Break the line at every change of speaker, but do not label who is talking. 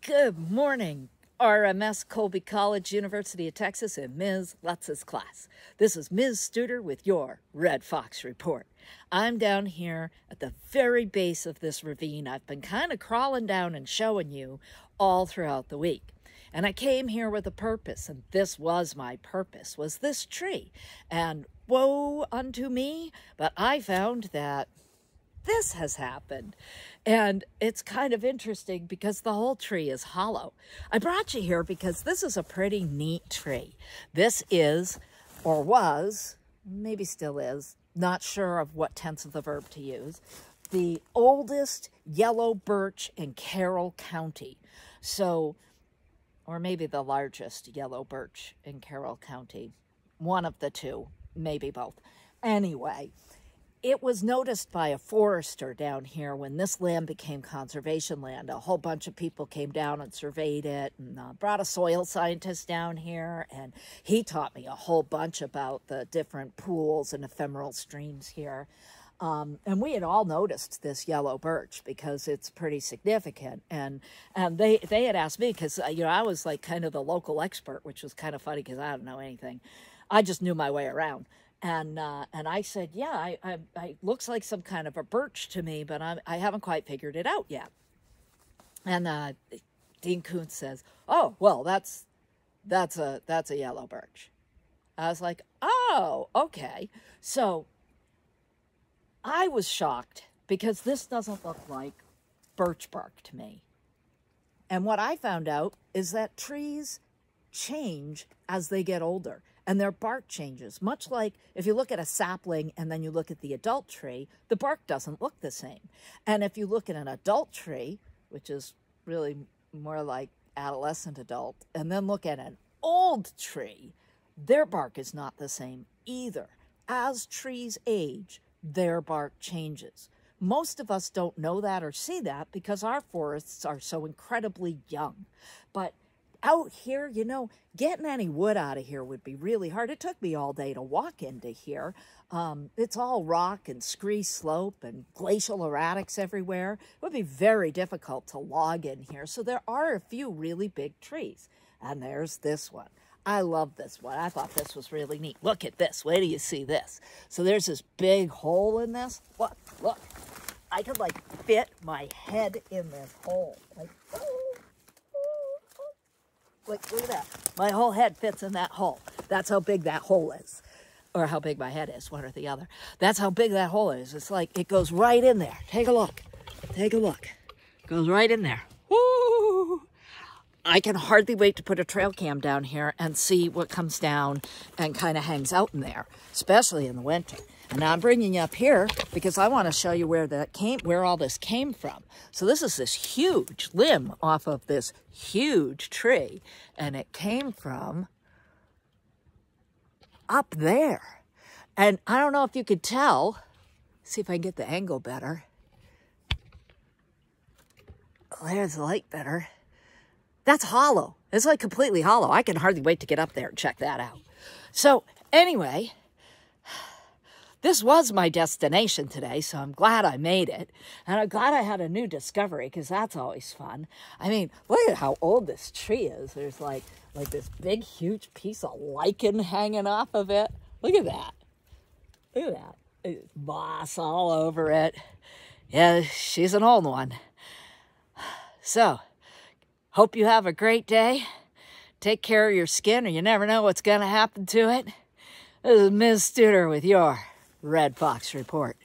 Good morning, RMS Colby College, University of Texas, and Ms. Lutz's class. This is Ms. Studer with your Red Fox Report. I'm down here at the very base of this ravine. I've been kind of crawling down and showing you all throughout the week. And I came here with a purpose, and this was my purpose, was this tree. And woe unto me, but I found that this has happened. And it's kind of interesting because the whole tree is hollow. I brought you here because this is a pretty neat tree. This is, or was, maybe still is, not sure of what tense of the verb to use, the oldest yellow birch in Carroll County. So, or maybe the largest yellow birch in Carroll County. One of the two, maybe both. Anyway, it was noticed by a forester down here when this land became conservation land. A whole bunch of people came down and surveyed it and brought a soil scientist down here. And he taught me a whole bunch about the different pools and ephemeral streams here. And we had all noticed this yellow birch because it's pretty significant. And they had asked me because, I was like kind of the local expert, which was kind of funny because I don't know anything. I just knew my way around. And I said, yeah, I looks like some kind of a birch to me, but I haven't quite figured it out yet. And Dean Koontz says, oh, well, that's a yellow birch. I was like, oh, okay. So I was shocked because this doesn't look like birch bark to me. And what I found out is that trees change as they get older. And their bark changes, much like if you look at a sapling and then you look at the adult tree, the bark doesn't look the same. And if you look at an adult tree, which is really more like adolescent adult, and then look at an old tree, their bark is not the same either. As trees age, their bark changes. Most of us don't know that or see that because our forests are so incredibly young. But out here, getting any wood out of here would be really hard. It took me all day to walk into here. It's all rock and scree slope and glacial erratics everywhere. It would be very difficult to log in here. So there are a few really big trees. And there's this one. I love this one. I thought this was really neat. Look at this. Wait till you see this. So there's this big hole in this. Look. I could fit my head in this hole. Look at that. My whole head fits in that hole. That's how big that hole is. Or how big my head is, one or the other. That's how big that hole is. It's like it goes right in there. Take a look. Take a look. It goes right in there. Woo! I can hardly wait to put a trail cam down here and see what comes down and kind of hangs out in there, especially in the winter. And now I'm bringing you up here because I want to show you where all this came from. So this is this huge limb off of this huge tree, and it came from up there. And I don't know if you could tell. See if I can get the angle better. There's the light better. That's hollow. It's like completely hollow. I can hardly wait to get up there and check that out. So anyway, this was my destination today, so I'm glad I made it. And I'm glad I had a new discovery, because that's always fun. I mean, look at how old this tree is. There's like this big, huge piece of lichen hanging off of it. Look at that. Look at that. There's moss all over it. Yeah, she's an old one. So, hope you have a great day. Take care of your skin, or you never know what's going to happen to it. This is Ms. Studer with your Red Fox Report.